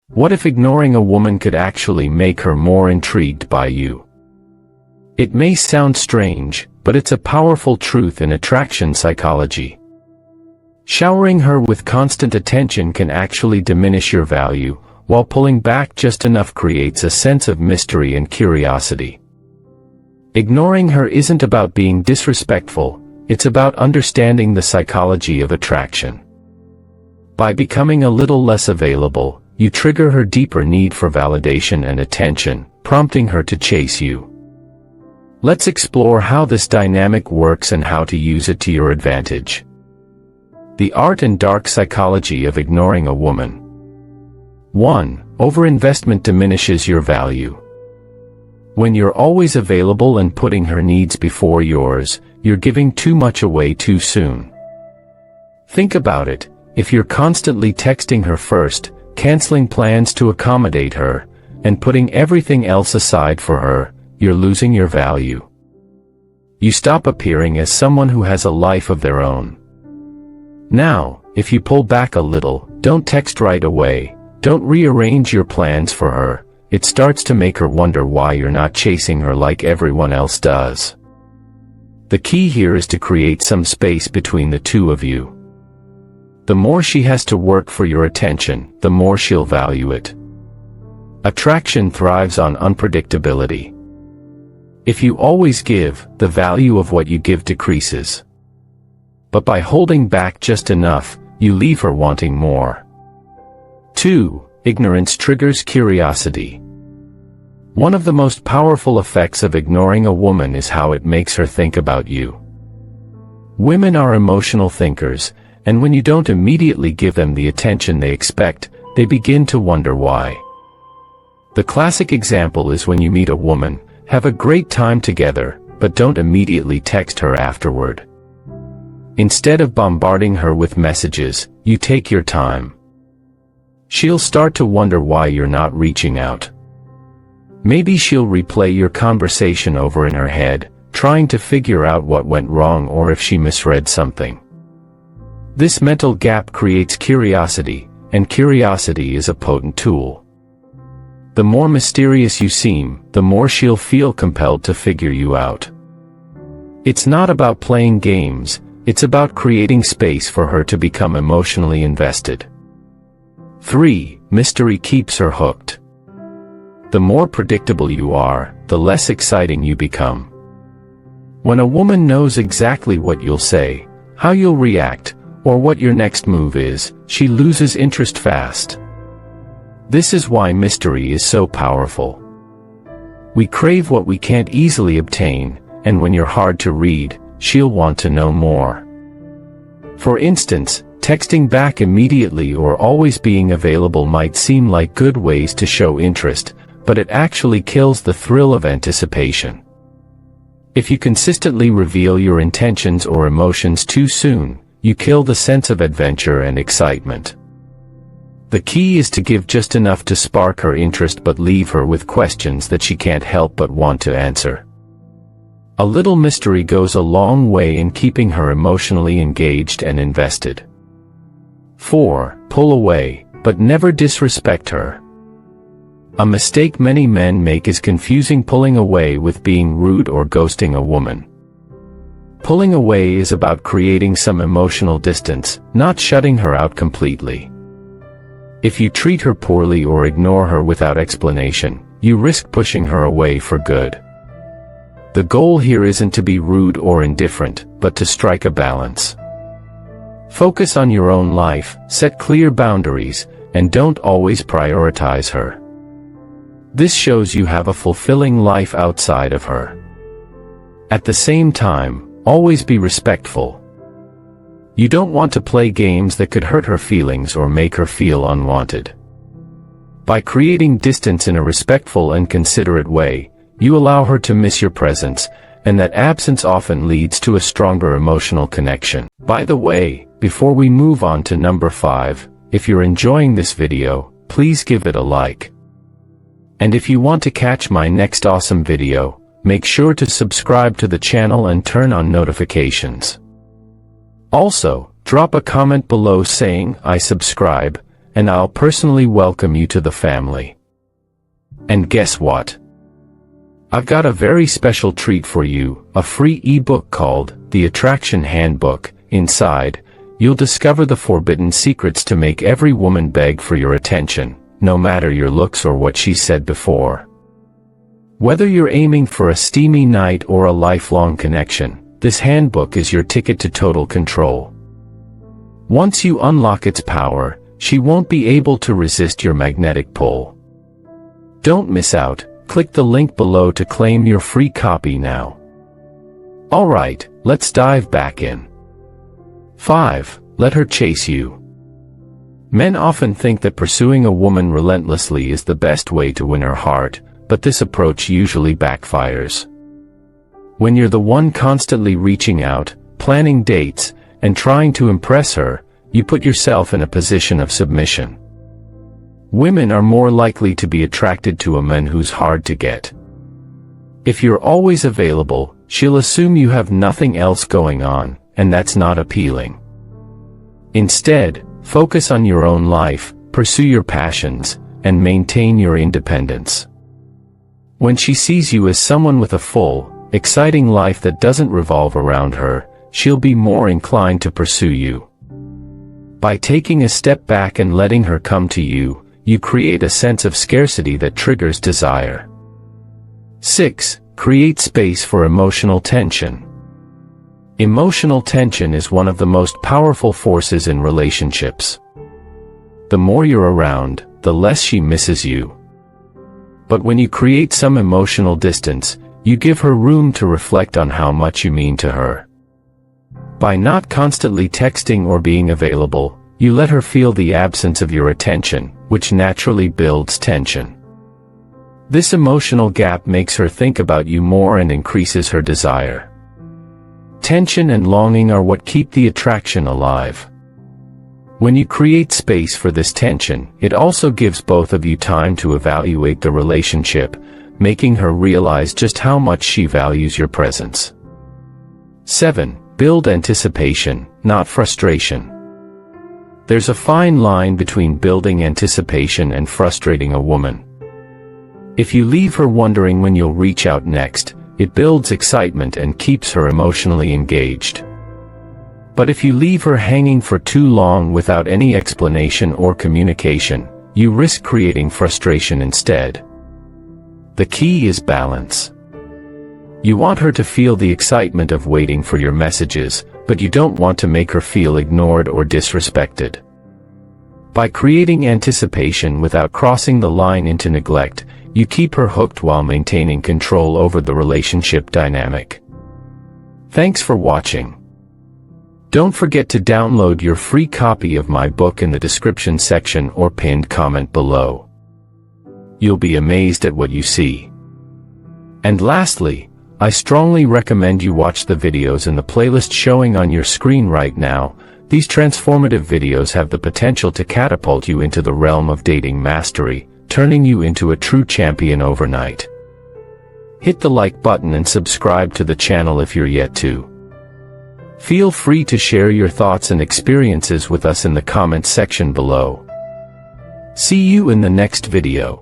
What if ignoring a woman could actually make her more intrigued by you? It may sound strange, but it's a powerful truth in attraction psychology. Showering her with constant attention can actually diminish your value, while pulling back just enough creates a sense of mystery and curiosity. Ignoring her isn't about being disrespectful, it's about understanding the psychology of attraction. By becoming a little less available, you trigger her deeper need for validation and attention, prompting her to chase you. Let's explore how this dynamic works and how to use it to your advantage. The art and dark psychology of ignoring a woman. 1. Overinvestment diminishes your value. When you're always available and putting her needs before yours, you're giving too much away too soon. Think about it, if you're constantly texting her first, canceling plans to accommodate her, and putting everything else aside for her, you're losing your value. You stop appearing as someone who has a life of their own. Now, if you pull back a little, don't text right away, don't rearrange your plans for her, it starts to make her wonder why you're not chasing her like everyone else does. The key here is to create some space between the two of you. The more she has to work for your attention, the more she'll value it. Attraction thrives on unpredictability. If you always give, the value of what you give decreases. But by holding back just enough, you leave her wanting more. 2. Ignorance triggers curiosity. One of the most powerful effects of ignoring a woman is how it makes her think about you. Women are emotional thinkers, and when you don't immediately give them the attention they expect, they begin to wonder why. The classic example is when you meet a woman, have a great time together, but don't immediately text her afterward. Instead of bombarding her with messages, you take your time. She'll start to wonder why you're not reaching out. Maybe she'll replay your conversation over in her head, trying to figure out what went wrong or if she misread something. This mental gap creates curiosity, and curiosity is a potent tool. The more mysterious you seem, the more she'll feel compelled to figure you out. It's not about playing games, it's about creating space for her to become emotionally invested. 3. Mystery keeps her hooked. The more predictable you are, the less exciting you become. When a woman knows exactly what you'll say, how you'll react, or what your next move is, she loses interest fast. This is why mystery is so powerful. We crave what we can't easily obtain, and when you're hard to read, she'll want to know more. For instance, texting back immediately or always being available might seem like good ways to show interest, but it actually kills the thrill of anticipation. If you consistently reveal your intentions or emotions too soon, you kill the sense of adventure and excitement. The key is to give just enough to spark her interest but leave her with questions that she can't help but want to answer. A little mystery goes a long way in keeping her emotionally engaged and invested. 4. Pull away, but never disrespect her. A mistake many men make is confusing pulling away with being rude or ghosting a woman. Pulling away is about creating some emotional distance, not shutting her out completely. If you treat her poorly or ignore her without explanation, you risk pushing her away for good. The goal here isn't to be rude or indifferent, but to strike a balance. Focus on your own life, set clear boundaries, and don't always prioritize her. This shows you have a fulfilling life outside of her. At the same time, always be respectful. You don't want to play games that could hurt her feelings or make her feel unwanted. By creating distance in a respectful and considerate way, you allow her to miss your presence, and that absence often leads to a stronger emotional connection. By the way, before we move on to number 5, if you're enjoying this video, please give it a like. And if you want to catch my next awesome video, make sure to subscribe to the channel and turn on notifications. Also, drop a comment below saying, "I subscribe," and I'll personally welcome you to the family. And guess what? I've got a very special treat for you, a free ebook called The Attraction Handbook. Inside, you'll discover the forbidden secrets to make every woman beg for your attention, no matter your looks or what she said before. Whether you're aiming for a steamy night or a lifelong connection, this handbook is your ticket to total control. Once you unlock its power, she won't be able to resist your magnetic pull. Don't miss out. Click the link below to claim your free copy now. Alright, let's dive back in. 5. Let her chase you. Men often think that pursuing a woman relentlessly is the best way to win her heart, but this approach usually backfires. When you're the one constantly reaching out, planning dates, and trying to impress her, you put yourself in a position of submission. Women are more likely to be attracted to a man who's hard to get. If you're always available, she'll assume you have nothing else going on, and that's not appealing. Instead, focus on your own life, pursue your passions, and maintain your independence. When she sees you as someone with a full, exciting life that doesn't revolve around her, she'll be more inclined to pursue you. By taking a step back and letting her come to you, you create a sense of scarcity that triggers desire. 6. Create space for emotional tension. Emotional tension is one of the most powerful forces in relationships. The more you're around, the less she misses you. But when you create some emotional distance, you give her room to reflect on how much you mean to her. By not constantly texting or being available, you let her feel the absence of your attention, which naturally builds tension. This emotional gap makes her think about you more and increases her desire. Tension and longing are what keep the attraction alive. When you create space for this tension, it also gives both of you time to evaluate the relationship, making her realize just how much she values your presence. 7. Build anticipation, not frustration. There's a fine line between building anticipation and frustrating a woman. If you leave her wondering when you'll reach out next, it builds excitement and keeps her emotionally engaged. But if you leave her hanging for too long without any explanation or communication, you risk creating frustration instead. The key is balance. You want her to feel the excitement of waiting for your messages, but you don't want to make her feel ignored or disrespected. By creating anticipation without crossing the line into neglect, you keep her hooked while maintaining control over the relationship dynamic. Thanks for watching. Don't forget to download your free copy of my book in the description section or pinned comment below. You'll be amazed at what you see. And lastly, I strongly recommend you watch the videos in the playlist showing on your screen right now. These transformative videos have the potential to catapult you into the realm of dating mastery, turning you into a true champion overnight. Hit the like button and subscribe to the channel if you're yet to. Feel free to share your thoughts and experiences with us in the comments section below. See you in the next video.